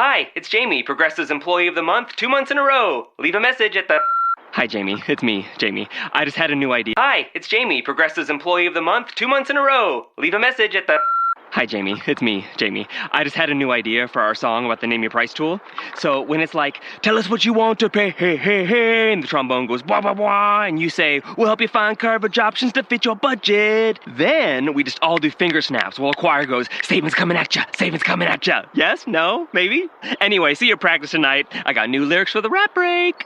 Hi, it's Jamie, Progressive's Employee of the Month, 2 months in a row. Leave a message at the... Hi, Jamie. It's me, Jamie. I just had a new idea. Hi, it's Jamie, Progressive's Employee of the Month, 2 months in a row. Leave a message at the... Hi, Jamie. It's me, Jamie. I just had a new idea for our song about the Name Your Price tool. So when it's like, tell us what you want to pay, hey, hey, hey, and the trombone goes, blah, blah, blah, and you say, we'll help you find coverage options to fit your budget. Then we just all do finger snaps while a choir goes, savings coming at ya, savings coming at ya. Yes? No? Maybe? Anyway, see your practice tonight. I got new lyrics for the rap break.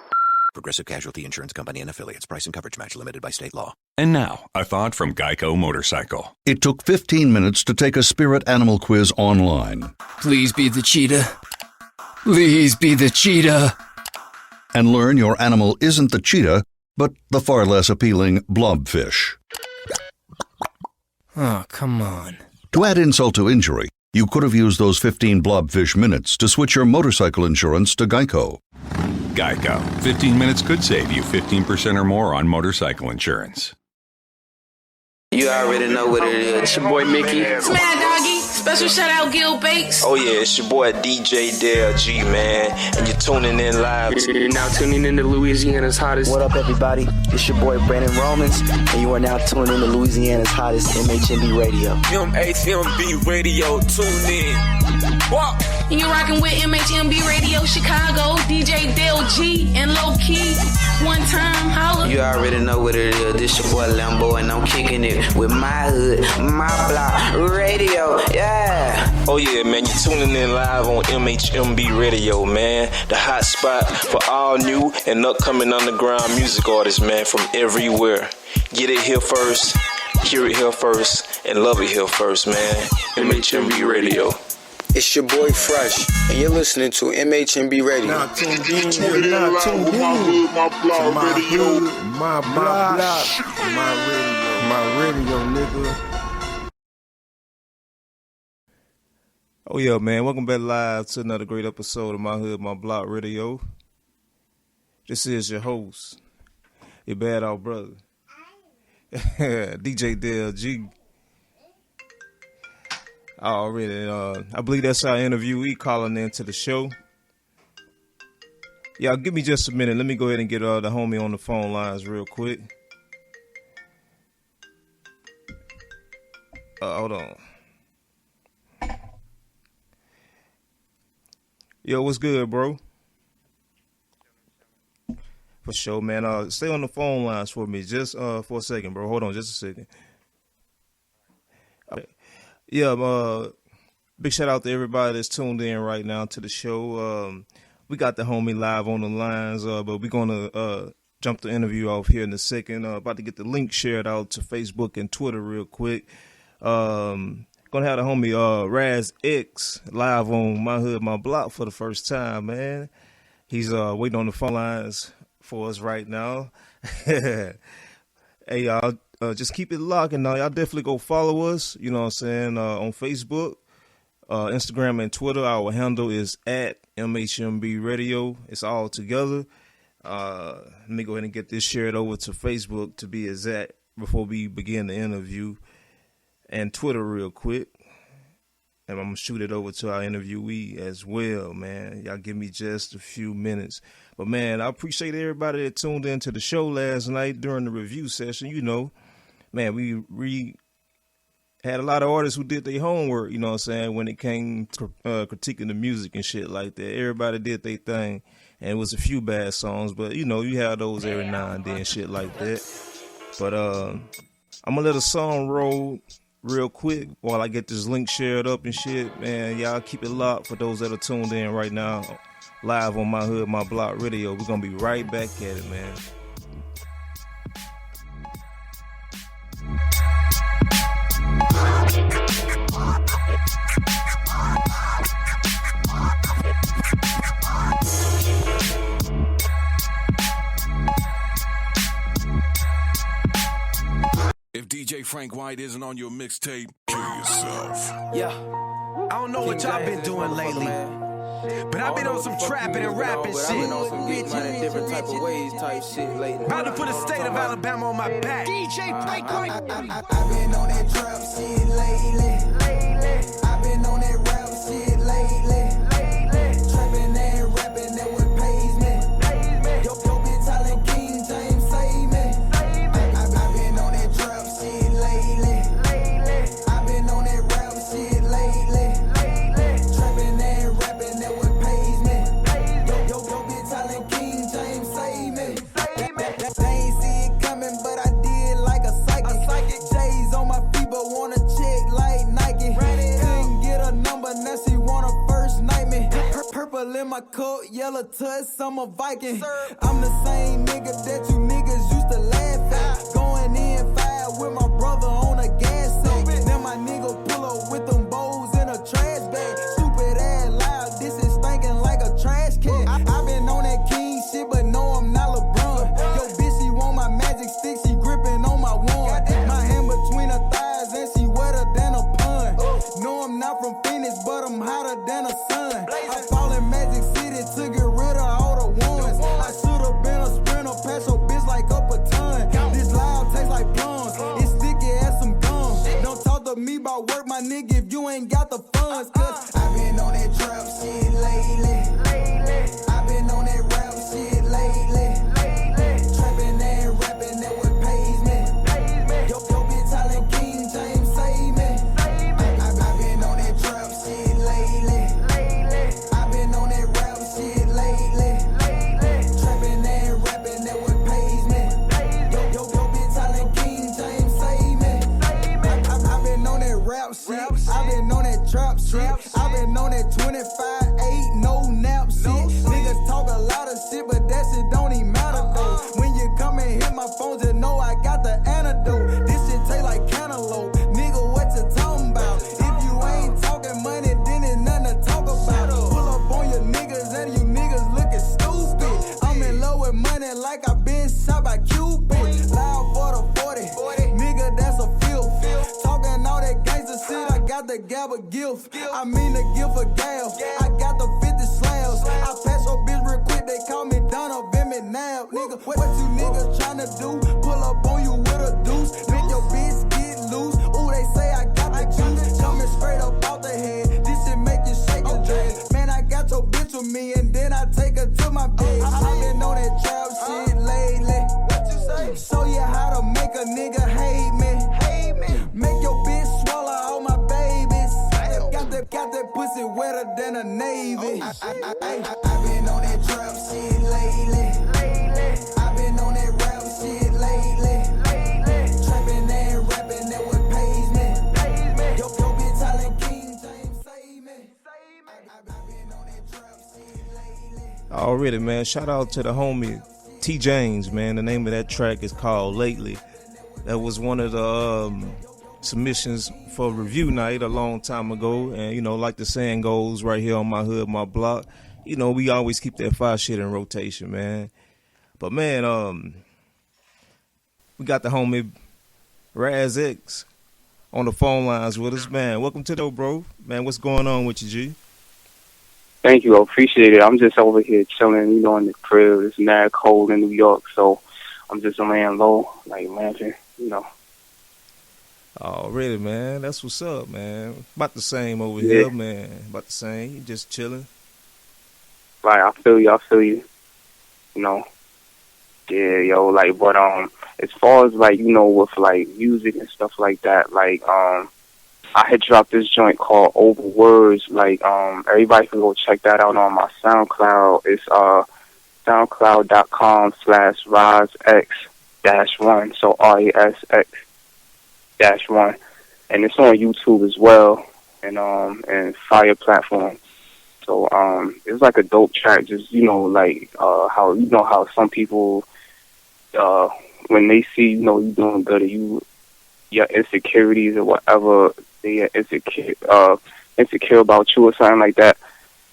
Progressive Casualty Insurance Company and Affiliates. Price and coverage match limited by state law. And now, a thought from Geico Motorcycle. It took 15 minutes to take a spirit animal quiz online. Please be the cheetah. Please be the cheetah. And learn your animal isn't the cheetah, but the far less appealing blobfish. Oh, come on. To add insult to injury, you could have used those 15 blobfish minutes to switch your motorcycle insurance to Geico. Geico. 15 minutes could save you 15% or more on motorcycle insurance. You already know what it is. It's your boy Mickey. It's Mad Doggy. Special shout out Gil Bates. Oh yeah, it's your boy DJ Dale G, man. And you're tuning in live. You're now tuning into Louisiana's hottest. What up, everybody? It's your boy Brandon Romans, and you are now tuned in to Louisiana's hottest MHMB Radio. MHMB Radio, tune in. Walk. And you're rocking with MHMB Radio Chicago, DJ Dale G, and Low Key. One time, holla. You already know what it is. This your boy Lambo, and I'm kicking it with my hood, my block, radio, yeah. Oh yeah, man, you're tuning in live on MHMB Radio, man. The hot spot for all new and upcoming underground music artists, man, from everywhere. Get it here first, hear it here first, and love it here first, man. MHMB Radio. It's your boy Fresh, and you're listening to MHMB Radio. Now tuned in, you're not tuned in. My block radio. My block. My radio, nigga. Oh yeah, man. Welcome back live to another great episode of My Hood, My Block Radio. This is your host, your bad old brother, DJ Dale G. Already, I believe that's our interviewee calling into the show. Y'all, give me just a minute. Let me go ahead and get the homie on the phone lines real quick. Hold on. Yo, what's good, bro? For sure, man. Stay on the phone lines for me just for a second, bro. Hold on just a second. Yeah, big shout out to everybody that's tuned in right now to the show. We got the homie live on the lines, but we're going to jump the interview off here in a second. About to get the link shared out to Facebook and Twitter real quick. Going to have the homie Rasxcellent live on My Hood, My Block for the first time, man. He's waiting on the phone lines for us right now. Hey, y'all. Just keep it locked, and y'all definitely go follow us, you know what I'm saying, on Facebook, Instagram, and Twitter. Our handle is at MHMB Radio. It's all together. Let me go ahead and get this shared over to Facebook to be exact before we begin the interview, and Twitter real quick. And I'm going to shoot it over to our interviewee as well, man. Y'all give me just a few minutes. But, man, I appreciate everybody that tuned in to the show last night during the review session. You know, man, we had a lot of artists who did their homework, you know what I'm saying, when it came to critiquing the music and shit like that. Everybody did their thing, and it was a few bad songs, but, you know, you have those every now and then, shit like that. But I'm going to let a song roll real quick while I get this link shared up and shit. Man, y'all keep it locked for those that are tuned in right now, live on My Hood, My Block Radio. We're going to be right back at it, man. If DJ Frank White isn't on your mixtape, kill yourself. Yeah, I don't know what y'all been doing lately, but I've been on some trapping and rapping shit. I've been on some getting money different type of ways type shit lately. About to put the state of Alabama on my back. DJ Frank White. I've been on that trap shit lately. I've been on that rap shit lately. purple in my coat, yellow tuss, I'm a Viking. I'm the same nigga that you niggas used to laugh at. Going in fire with my brother on a gas tank. Then my nigga pull up with them bowls in a trash bag. Stupid ass loud, this is stinking like a trash can. I been on that king shit, but no, I'm not LeBron. Yo, bitch, she want my magic stick, she gripping on my wand. My hand between her thighs and she wetter than a pun. No, I'm not from Phoenix, but I'm hotter than a sun. I fall in Magic City to get rid of all the ones. I should've been a sprinter, pass your bitch like up a ton. This loud tastes like plums, it's sticky as some gum. Don't talk to me about work, my nigga, if you ain't got the funds. Cause I been on that trap shit lately. I been on that rap shit lately. Trapping and rapping, that what pays me. Yo, bitch, Holland King James, save me. I been on that trap shit lately. I been on that rap shit lately. Trapping and rapping, that what pays me. Yo, bitch, Holland King James, save me. I been on that rap shit. I been on that trap shit. I been on that 25-8, no nap shit. Niggas talk a lot of shit, but that shit don't even matter though. When you come and hit my phone, just know I got the antidote. This shit taste like cantaloupe. Nigga, what you talking about? If you ain't talking money, then it's nothing to talk about. Pull up on your niggas and you niggas looking stupid. I'm in love with money like I been shot by Cupid. Loud for the 40, nigga, that's a filth. Talking all that gangster shit, I got the gabba gift. I mean the gift of gal. I got the 50 slabs. I pass your bitch real quick, they call me Donald Bimmy now. Nigga, what you niggas tryna do? Pull up on you with a deuce. Make your bitch get loose. Ooh, they say I got the juice. Coming straight up out the head. This shit make you shake your dread. Man, I got your bitch with me and then I take her to my bed. I been on that trap shit lately. What you say? Show you how to make a nigga hate me. Make your bitch swallow all my babies. Got that pussy wetter than a Navy. I been on that trap shit lately. I been on that rap shit lately. Trapping and rapping, that what pays me. Yo, bitch, Holland King James, save me. I been on that trap shit lately. Already, man. Shout out to the homie T James, man. The name of that track is called Lately. That was one of the submissions for review night a long time ago. And, you know, like the saying goes right here on my hood, my block, you know, we always keep that fire shit in rotation, man. But, man, we got the homie Rasxcellent on the phone lines with us, man. Welcome to the show, bro. Man, what's going on with you, G? Thank you. I appreciate it. I'm just over here chilling, you know, in the crib. It's mad cold in New York, so I'm just laying low, like laughing, you know. Already, man. That's what's up, man. About the same over here, man. About the same. You just chilling. Right, I feel you. You know. Yeah, yo, like, but as far as like, you know, with like music and stuff like that, like I had dropped this joint called Over Words. Like, everybody can go check that out on my SoundCloud. It's soundcloud.com/RasX-1, so RASX-1, and it's on YouTube as well, and Fire platform. So it's like a dope track. Just, you know, like how, you know, how some people when they see, you know, you doing good, or your insecurities or whatever, they are insecure about you or something like that,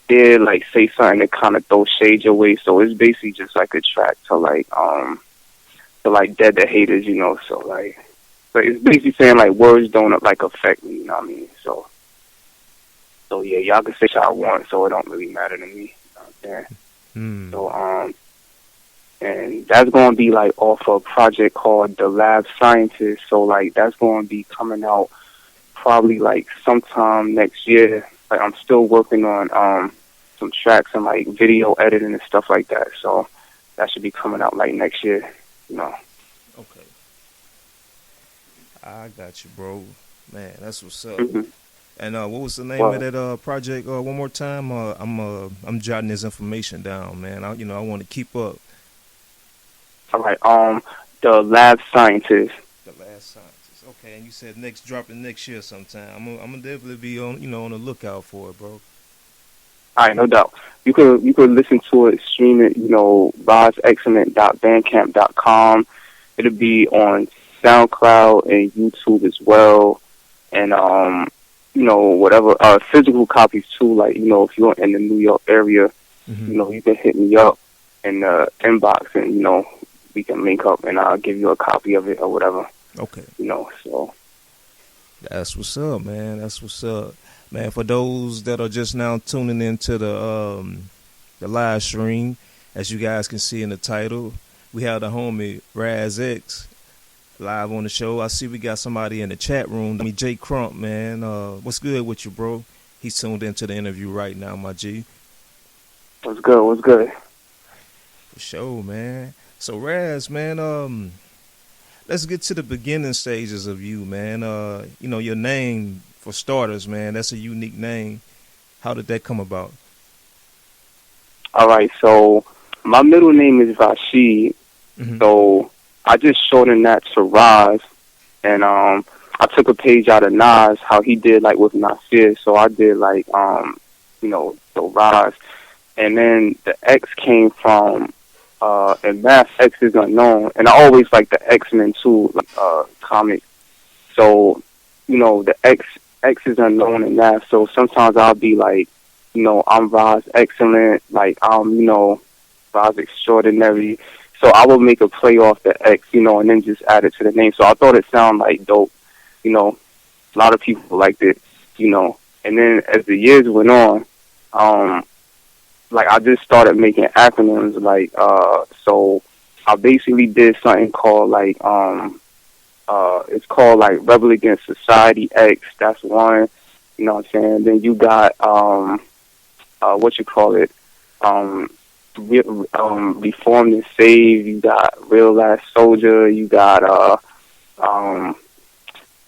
they like say something that kind of throw shade your way. So it's basically just like a track to like dead the haters, you know. So like, but it's basically saying like words don't like affect me, you know what I mean? So yeah, y'all can say what y'all want, so it don't really matter to me. You know what I'm saying? So and that's gonna be like off a project called The Lab Scientist. So like that's gonna be coming out probably like sometime next year. Like I'm still working on some tracks and like video editing and stuff like that. So that should be coming out like next year, you know. Okay. I got you, bro. Man, that's what's up. Mm-hmm. And what was the name of that project? One more time. I'm jotting this information down, man. I want to keep up. All right. The Lab Scientist. The Lab Scientist. Okay, and you said dropping next year sometime. I'm gonna definitely be on the lookout for it, bro. All right, no doubt. you could listen to it, stream it, Rasxcellent.bandcamp.com. It'll be on SoundCloud and YouTube as well. And, whatever, physical copies too, like, if you're in the New York area, you can hit me up in the inbox and, we can link up and I'll give you a copy of it or whatever. Okay. So. That's what's up, man. That's what's up. Man, for those that are just now tuning into the live stream, as you guys can see in the title, we have the homie Rasxcellent live on the show. I see we got somebody in the chat room. Jay Crump, man. What's good with you, bro? He's tuned into the interview right now, my G. What's good? For sure, man. So, Raz, man, let's get to the beginning stages of you, man. Your name, for starters, man, that's a unique name. How did that come about? All right, so my middle name is Rashid. So I just shortened that to Raz. And I took a page out of Nas, how he did, like, with Nasir. So I did, like, so Raz. And then the X came from... and Math X is unknown, and I always like the X-Men too, like comic. So, the X is unknown in Math. So sometimes I'll be like, I'm Rasxcellent, like I'm, Raz Extraordinary. So I will make a play off the X, and then just add it to the name. So I thought it sounded like dope. A lot of people liked it, and then as the years went on, like I just started making acronyms, like so I basically did something called like it's called like Rebel Against Society X. That's one, you know what I'm saying. Then you got Reformed and Saved. You got Real Last Soldier. You got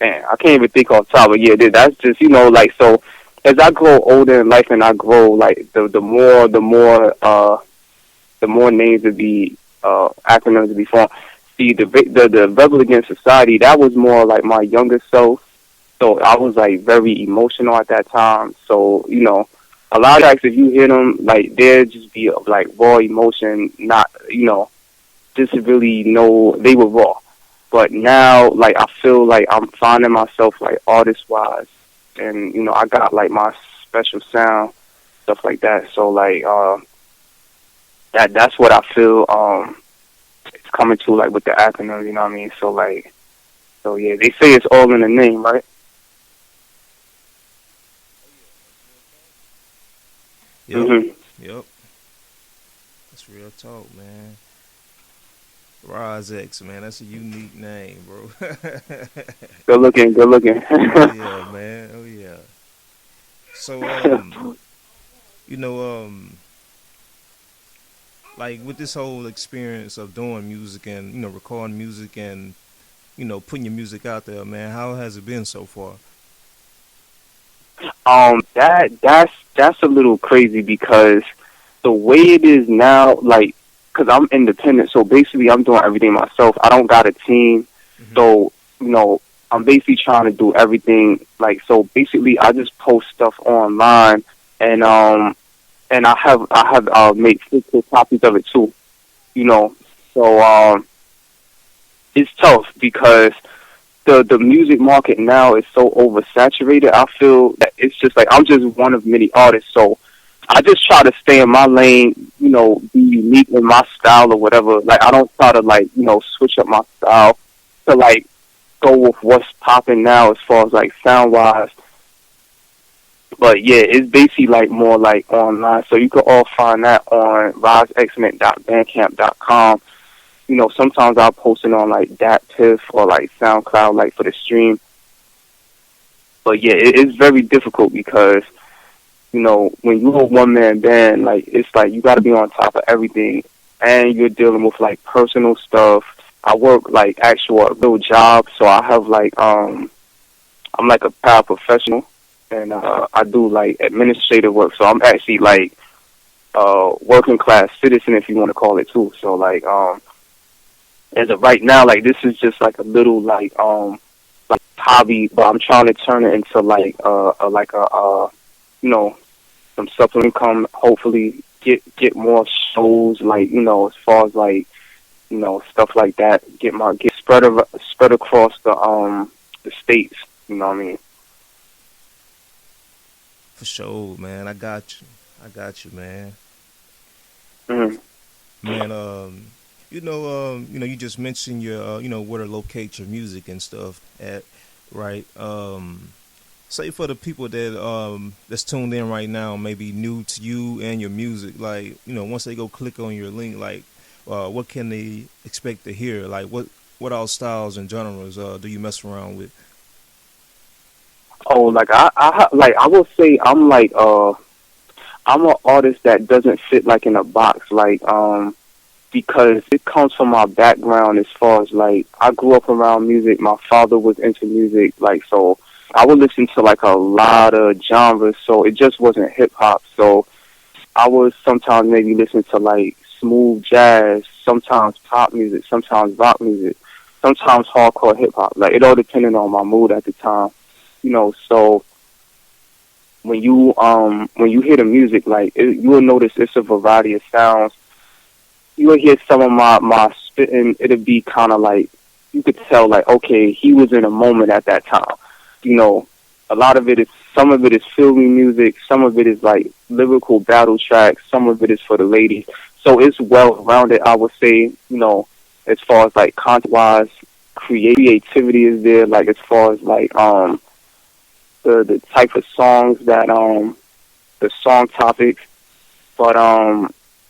man, I can't even think off the top, but yeah, that's just like so. As I grow older in life and I grow, like the more names to be acronyms to be formed. See, the Rebel Against Society, that was more like my younger self. So I was like very emotional at that time. So a lot of tracks, if you hear them, like they'd just be like raw emotion, not just really they were raw. But now, like I feel like I'm finding myself like artist wise. And, I got, like, my special sound, stuff like that. So, like, that's what I feel it's coming to, like, with the acronym, you know what I mean? So, like, yeah, they say it's all in the name, right? Yep. That's real talk, man. Rasxcellent, man, that's a unique name, bro. Good looking. Oh, yeah, man. Oh, yeah. So, like with this whole experience of doing music and, recording music and, putting your music out there, man, how has it been so far? That's a little crazy because the way it is now, like, because I'm independent, so basically I'm doing everything myself. I don't got a team, so I'm basically trying to do everything. Like, so basically I just post stuff online, and I have made physical copies of it too. So it's tough because the music market now is so oversaturated. I feel that it's just like I'm just one of many artists, so I just try to stay in my lane, be unique in my style or whatever. Like, I don't try to, like, switch up my style to, like, go with what's popping now as far as, like, sound-wise. But, yeah, it's basically, like, more, like, online. So you can all find that on rasxcellent.bandcamp.com. Sometimes I'll post it on, like, Tiff or, like, SoundCloud, like, for the stream. But, yeah, it's very difficult because when you're a one-man band, like, it's like you got to be on top of everything, and you're dealing with, like, personal stuff. I work, like, actual real job, so I have, like, I'm, like, a paraprofessional, and I do, like, administrative work, so I'm actually, like, working class citizen, if you want to call it, too. So, like, as of right now, like, this is just, like, a little, like hobby, but I'm trying to turn it into, like, some supplement income, hopefully get more shows, like, as far as like, stuff like that. Get spread across the states. You know what I mean? For sure, man. I got you, man. Mm-hmm. Man, you just mentioned your, where to locate your music and stuff at, right? Say for the people that that's tuned in right now, maybe new to you and your music, like, once they go click on your link, like, what can they expect to hear? Like, what all styles and genres do you mess around with? Oh, like I will say I'm like I'm an artist that doesn't fit like in a box, like because it comes from my background as far as like I grew up around music. My father was into music, like, so I would listen to like a lot of genres, so it just wasn't hip hop. So I would sometimes maybe listen to like smooth jazz, sometimes pop music, sometimes rock music, sometimes hardcore hip hop. Like, it all depended on my mood at the time. So when you hear the music, like, you will notice it's a variety of sounds. You will hear some of my spitting. It'll be kind of like, you could tell, like, okay, he was in a moment at that time. A lot of it is, some of it is filmy music, some of it is like lyrical battle tracks, some of it is for the ladies. So it's well rounded, I would say. As far as like content-wise, creativity is there. Like, as far as like the type of songs that the song topics, but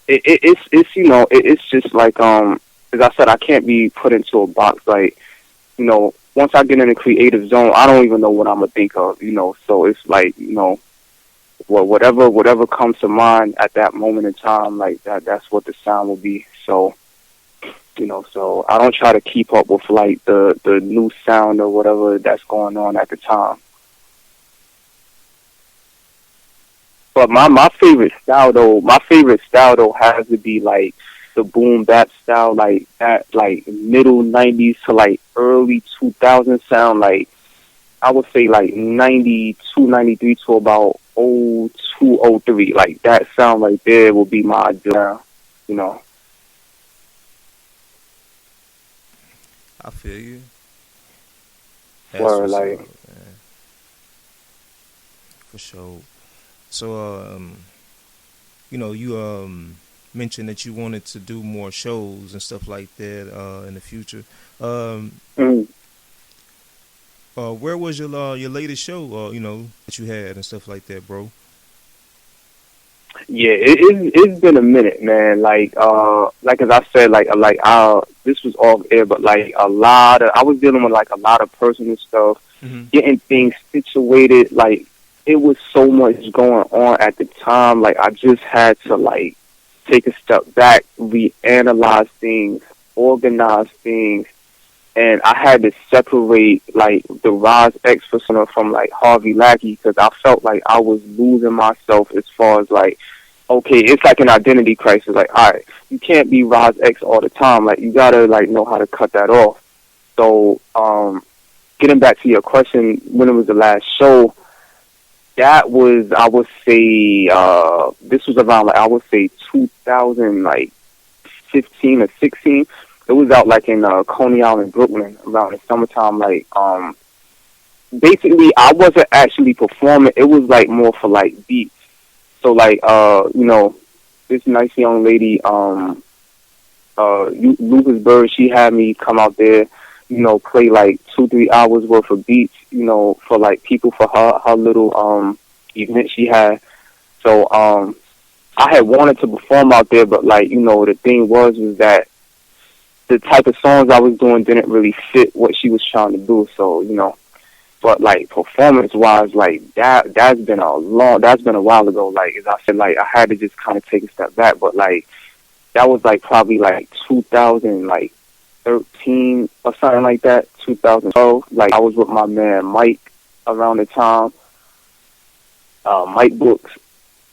it's just like as I said, I can't be put into a box. Like, once I get in a creative zone, I don't even know what I'm gonna think of. So it's like, whatever comes to mind at that moment in time, like that's what the sound will be. So so I don't try to keep up with like the new sound or whatever that's going on at the time. But my favorite style though has to be like the boom bap style, like that, like middle 90s to like early 2000s sound. Like, I would say like 92, 93 to about 02, 03. Like, that sound right there will be my ideal. I feel you. Or like, for sure. So, you mentioned that you wanted to do more shows and stuff like that in the future. Where was your latest show? That you had and stuff like that, bro? Yeah, it's been a minute, man. Like as I said, this was off air, but like I was dealing with like a lot of personal stuff, getting things situated. Like, it was so much going on at the time. Like, I just had to like take a step back, reanalyze things, organize things, and I had to separate like the Rasxcellent persona from like harveyrlackey, because I felt like I was losing myself as far as like, okay, it's like an identity crisis. Like, all right, you can't be Rasxcellent all the time. Like, you gotta like know how to cut that off. So, getting back to your question, when it was the last show, that was, I would say, this was around like, I would say 2015 or 16. It was out like in Coney Island, Brooklyn, around the summertime. Like, basically, I wasn't actually performing. It was like more for like beats. So like, this nice young lady, Lucas Bird, she had me come out there, play like 2-3 hours worth of beats, for like people for her little event she had. So I had wanted to perform out there, but like, the thing was that the type of songs I was doing didn't really fit what she was trying to do. So, but like performance wise, like that's been a while ago. Like, as I said, like I had to just kind of take a step back, but like that was like probably like 2013 or something like that, 2012. Like, I was with my man Mike around the time, Mike Books.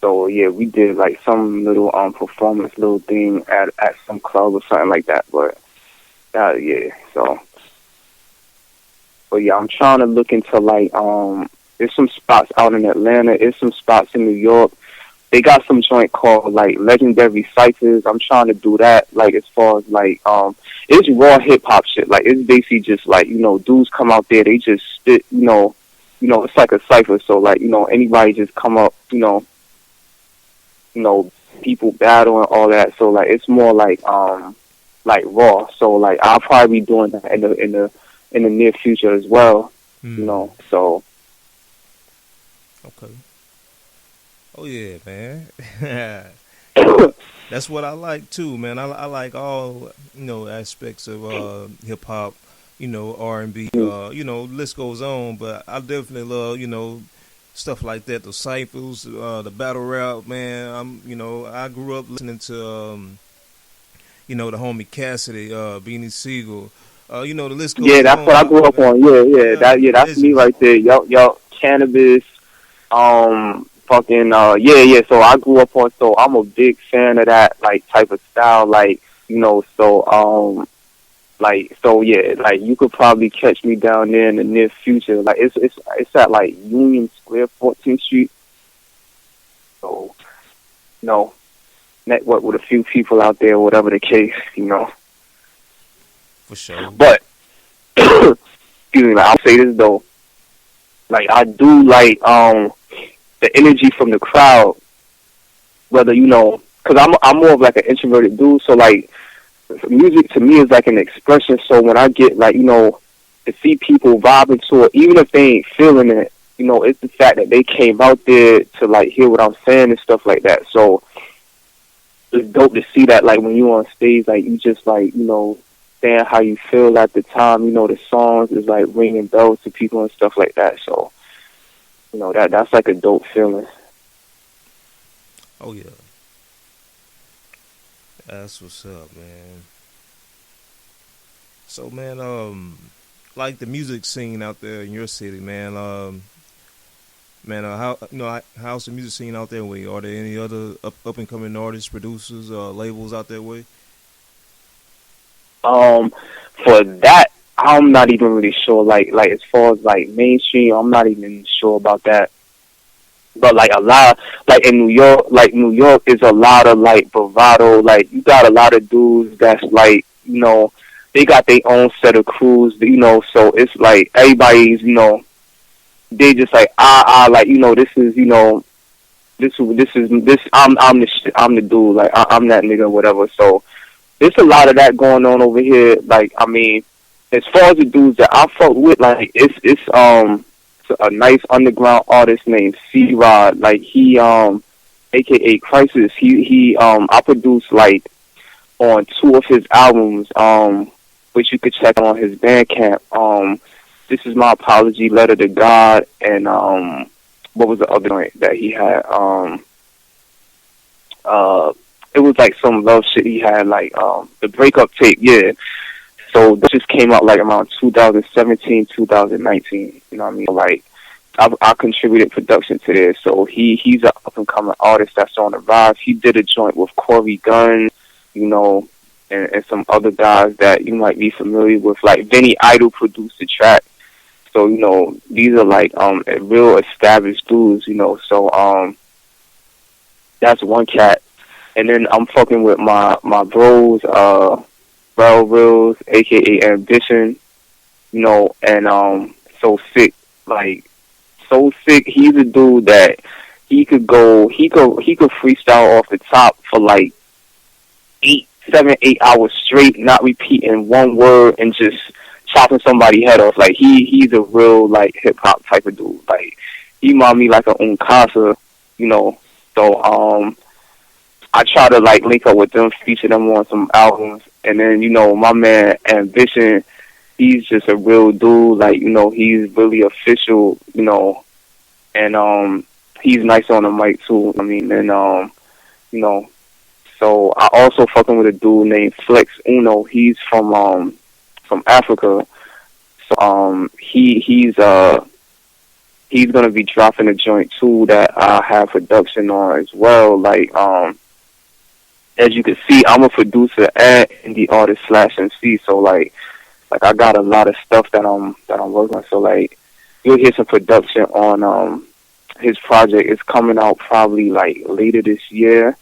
So yeah, we did like some little performance little thing at some club or something like that. But yeah, so. But yeah, I'm trying to look into like there's some spots out in Atlanta, there's some spots in New York. they got some joint called like Legendary Ciphers. I'm trying to do that, like as far as like it's raw hip hop shit. Like it's basically just like, you know, dudes come out there, they just spit, you know, it's like a cipher. So like, you know, anybody just come up, you know, people battle and all that. So like it's more like raw. So like I'll probably be doing that in the near future as well. You know, so okay. Oh yeah, man. That's what I like too, man. I like all, you know, aspects of hip hop, you know, R&B, you know, list goes on, but I definitely love, you know, stuff like that, the cyphers, the battle rap, man. You know, I grew up listening to you know, the homie Cassidy, Beanie Siegel. You know, the list goes on. Yeah, that's what I grew up on. That's me right there. Yo, Cannabis, fucking so I grew up on, so I'm a big fan of that like type of style, like, you know, so like you could probably catch me down there in the near future. Like it's at like Union Square, 14th Street. So, you know, network with a few people out there, whatever the case, you know. For sure. But excuse me, like, I'll say this though. Like I do like the energy from the crowd, whether, you know, because I'm more of like an introverted dude, so like music to me is like an expression. So when I get like, you know, to see people vibing to it, even if they ain't feeling it, you know, it's the fact that they came out there to like hear what I'm saying and stuff like that. So it's dope to see that, like when you on stage, like you just like, you know, saying how you feel at the time, you know, the songs is like ringing bells to people and stuff like that. So, you know, that's like a dope feeling. Oh yeah. That's what's up, man. So man, like the music scene out there in your city, man, how, you know, how's the music scene out there way? Are there any other up and coming artists, producers, labels out there way? For that, I'm not even really sure. Like as far as like mainstream, I'm not even sure about that. But like a lot, like in New York is a lot of like bravado. Like you got a lot of dudes that's like, you know, they got their own set of crews, you know. So it's like everybody's, you know, they just like like, you know, this is, you know, this I'm the shit, I'm the dude, like I'm that nigga, whatever. So there's a lot of that going on over here. Like, I mean, as far as the dudes that I fuck with, like it's a nice underground artist named C-Rod. Like he aka Crisis. He I produced like on 2 of his albums, which you could check on his Bandcamp. This Is My Apology, Letter to God, and what was the other one that he had? It was like some love shit he had, like the breakup tape, yeah. So that just came out like around 2017, 2019. You know what I mean? Like I contributed production to this. So he's an up and coming artist that's on the rise. He did a joint with Corey Gunn, you know, and some other guys that you might be familiar with. Like Vinny Idol produced the track. So, you know, these are like real established dudes, you know. So that's one cat. And then I'm fucking with my bros, Rel Reels, aka Ambition, you know, and So Sick. Like So Sick, he's a dude that he could freestyle off the top for like 8 hours straight, not repeating one word and just chopping somebody's head off. Like he's a real like hip hop type of dude. Like he remind me like a Unkasa, you know. So I try to like link up with them, feature them on some albums, and then, you know, my man Ambition, he's just a real dude. Like, you know, he's really official, you know, and he's nice on the mic too. I mean, and you know, so I also fucking with a dude named Flex Uno. He's from Africa. So he's gonna be dropping a joint too that I have production on as well. Like as you can see, I'm a producer and indie artist / MC. So like I got a lot of stuff that I'm working on. So like you'll hear some production on his project is coming out probably like later this year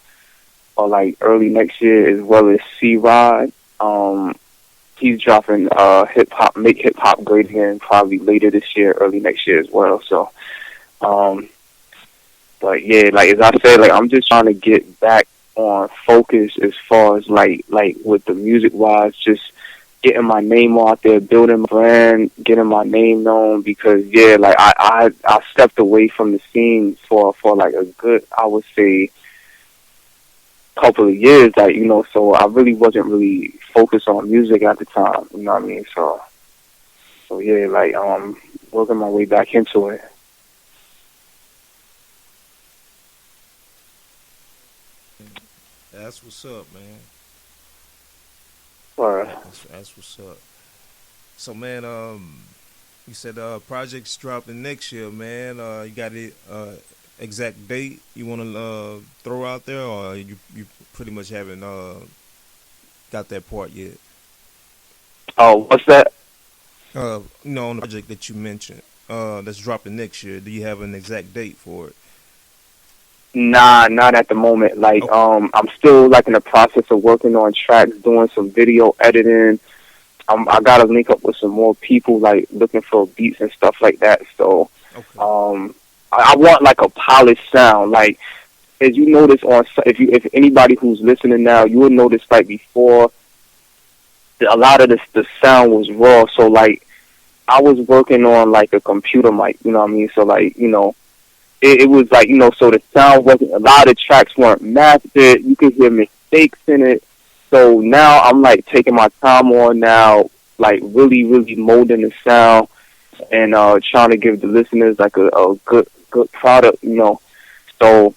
or like early next year, as well as C-Rod. He's dropping hip hop, make hip hop great again, probably later this year, early next year as well. So, but yeah, like as I said, like I'm just trying to get back on focus as far as like with the music wise, just getting my name out there, building my brand, getting my name known, because yeah, like I stepped away from the scene for like a good, I would say, couple of years, like, you know, so I really wasn't really focused on music at the time, you know what I mean? So yeah, like working my way back into it. That's what's up, man. That's what's up. So, man, you said project's dropping next year, man. You got it exact date you want to throw out there, or you pretty much haven't got that part yet? Oh, what's that? You know, on the project that you mentioned that's dropping next year, do you have an exact date for it? Nah, not at the moment. Like, okay. I'm still like in the process of working on tracks, doing some video editing. I gotta link up with some more people, like looking for beats and stuff like that. So, okay. I want like a polished sound. Like, as you notice if anybody who's listening now, you will notice like before, a lot of the sound was raw. So like, I was working on like a computer mic, you know what I mean? So like, you know, it was like, you know, so the sound wasn't, a lot of tracks weren't mastered. You could hear mistakes in it. So now I'm like taking my time on now, like really, really molding the sound and trying to give the listeners like a good product, you know. So,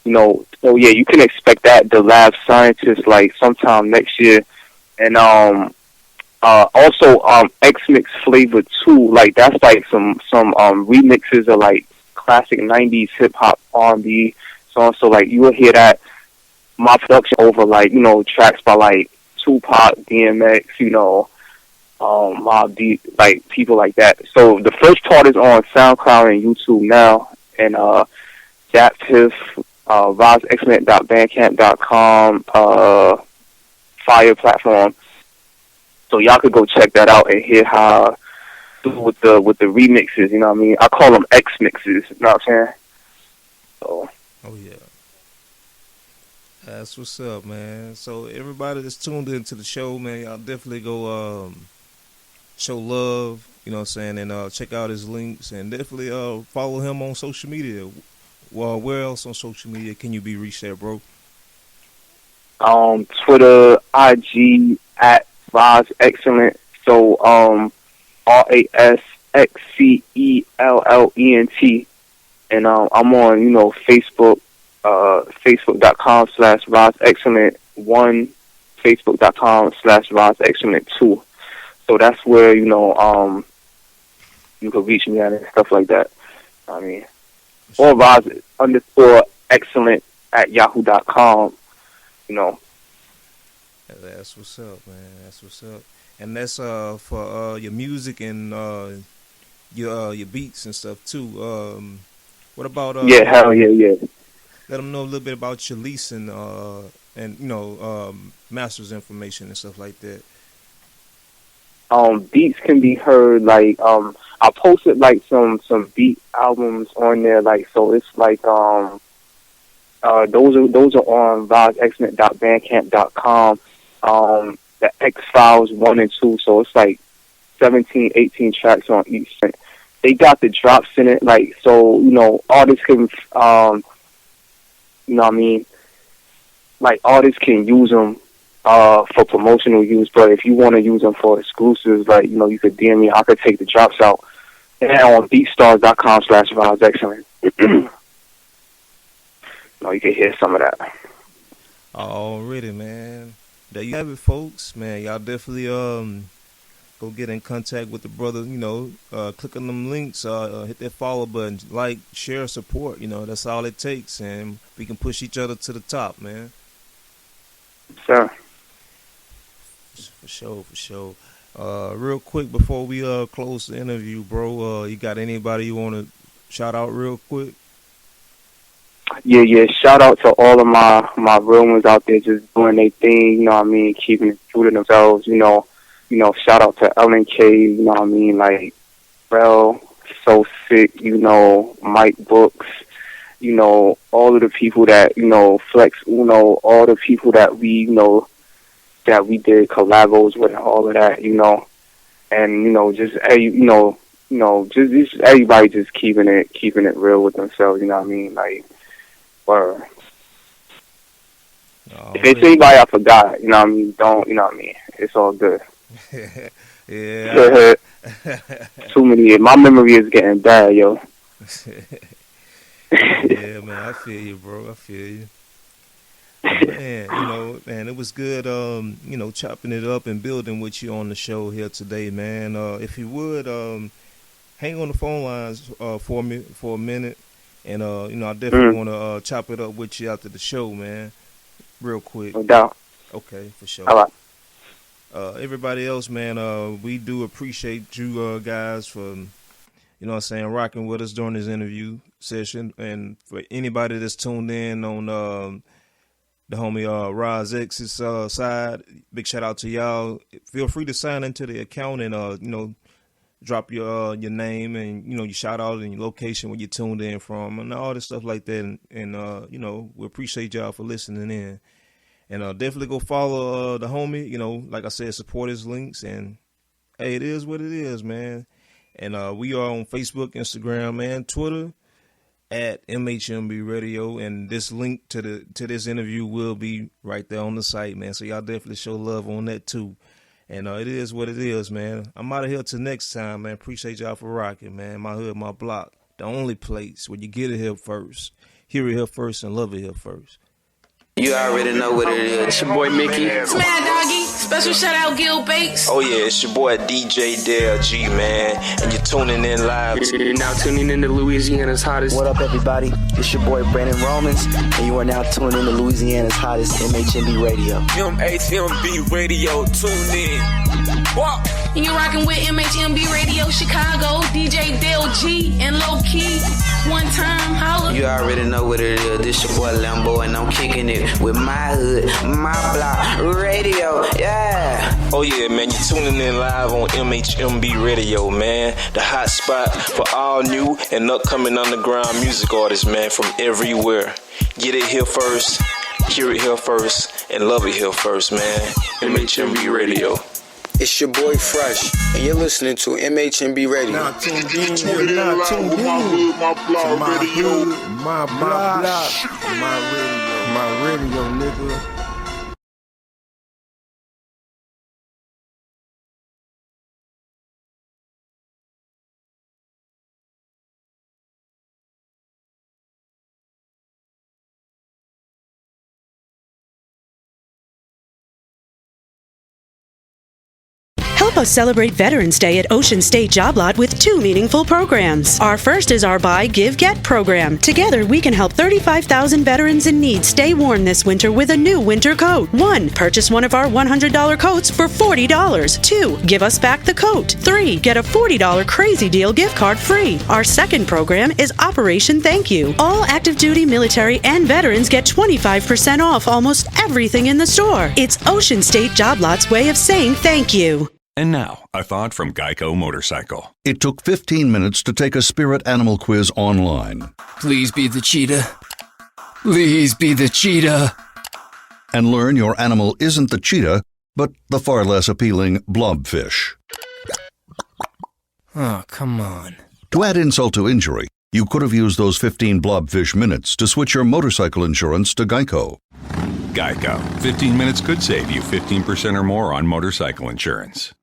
you know, so yeah, you can expect that, the Lab Scientist, like sometime next year. And also X-Mix Flavor 2, like that's like some remixes of like classic 90s hip-hop, R&B songs. So like you will hear that, my production over like, you know, tracks by like Tupac, DMX, you know, Mobb Deep, like people like that. So the first part is on SoundCloud and YouTube now, and Chapterz, Rasxcellent.bandcamp.com, Fire platform. So y'all could go check that out and hear how with the remixes, you know what I mean? I call them X mixes, you know what I'm saying? So. Oh yeah. That's what's up, man. So everybody that's tuned into the show, man, y'all definitely go show love, you know what I'm saying, and check out his links, and definitely follow him on social media. Well, where else on social media can you be reached at, bro? Twitter, IG at Rasxcellent. So RASXCELLENT, and I'm on, you know, Facebook, Facebook.com/Rasxcellent1, Facebook.com/Rasxcellent2. So that's where, you know, you can reach me at and stuff like that. I mean, or Ras_excellent@yahoo.com, you know. That's what's up, man. That's what's up. And that's for your music and your beats and stuff too. What about yeah, hell yeah. Let them know a little bit about your leasing and, you know, master's information and stuff like that. Beats can be heard like I posted like some beat albums on there, like, so it's like those are on Rasxcellent.bandcamp.com. The X-Files 1 and 2, so it's like 17, 18 tracks on each. They got the drops in it, like, so, you know, artists can, you know what I mean, like, artists can use them for promotional use, but if you want to use them for exclusives, like, you know, you could DM me, I could take the drops out. And on beatstars.com/Rasxcellent. You know, you can hear some of that. Already, man. There you have it, folks. Man, y'all definitely go get in contact with the brother, you know, click on them links, hit that follow button, like, share, support, you know, that's all it takes, and we can push each other to the top, man. Sure. For sure. Real quick before we close the interview, bro, you got anybody you want to shout out real quick? Yeah. Shout out to all of my real ones out there just doing their thing, you know what I mean, keeping it true to themselves, you know, shout out to L&K, you know what I mean, like, Rel, So Sick, you know, Mike Brooks, you know, all of the people that, you know, Flex Uno, all the people that we, you know, that we did collabos with and all of that, you know, and, you know, just, just everybody just keeping it real with themselves, you know what I mean, like, word. If it's anybody I forgot, you know what I mean, don't, you know what I mean, it's all good. Yeah. Too many, my memory is getting bad, yo. Yeah, man, I feel you, bro, I feel you. Man, you know, man, it was good, you know, chopping it up and building with you on the show here today, man. If you would, hang on the phone lines for me for a minute, and you know, I definitely want to chop it up with you after the show, man, real quick. No doubt. Okay, for sure. All right. Everybody else, man, we do appreciate you guys for, you know what I'm saying, rocking with us during this interview session, and for anybody that's tuned in on the homie Rasxcellent's side, big shout out to y'all. Feel free to sign into the account and you know, drop your name and, you know, your shout out and your location where you tuned in from and all this stuff like that. And you know, we appreciate y'all for listening in. And definitely go follow the homie. You know, like I said, support his links. And hey, it is what it is, man. And we are on Facebook, Instagram, and Twitter at MHMB Radio, and this link to this interview will be right there on the site, man. So y'all definitely show love on that too. And it is what it is, man. I'm out of here till next time, man. Appreciate y'all for rocking, man. My hood, my block, the only place where you get it here first, hear it here first, and love it here first. You already know what it is. It's your boy Mickey. It's Mad Doggy. Special shout out Gil Bates. Oh yeah, it's your boy DJ Dale G, man. And you're tuning in live. You're now tuning in to Louisiana's hottest. What up, everybody? It's your boy Brandon Romans, and you are now tuning in to Louisiana's hottest MHMB Radio. MHMB Radio, tune in. What? And you're rocking with MHMB Radio Chicago, DJ Dale G, and Low Key. One time, holla. You already know what it is. This your boy Lambo, and I'm kicking it with my hood, my block, radio, yeah. Oh yeah, man, you're tuning in live on MHMB Radio, man. The hot spot for all new and upcoming underground music artists, man, from everywhere. Get it here first, hear it here first, and love it here first, man. MHMB Radio. It's your boy Fresh, and you're listening to MHMB Radio. Now tuned in, you're not tuned in to my hood, my block, my radio, nigga. Help us celebrate Veterans Day at Ocean State Job Lot with two meaningful programs. Our first is our Buy, Give, Get program. Together, we can help 35,000 veterans in need stay warm this winter with a new winter coat. 1. Purchase one of our $100 coats for $40. 2. Give us back the coat. 3. Get a $40 Crazy Deal gift card free. Our second program is Operation Thank You. All active duty military and veterans get 25% off almost everything in the store. It's Ocean State Job Lot's way of saying thank you. And now, a thought from Geico Motorcycle. It took 15 minutes to take a spirit animal quiz online. Please be the cheetah. Please be the cheetah. And learn your animal isn't the cheetah, but the far less appealing blobfish. Oh, come on. To add insult to injury, you could have used those 15 blobfish minutes to switch your motorcycle insurance to Geico. Geico. 15 minutes could save you 15% or more on motorcycle insurance.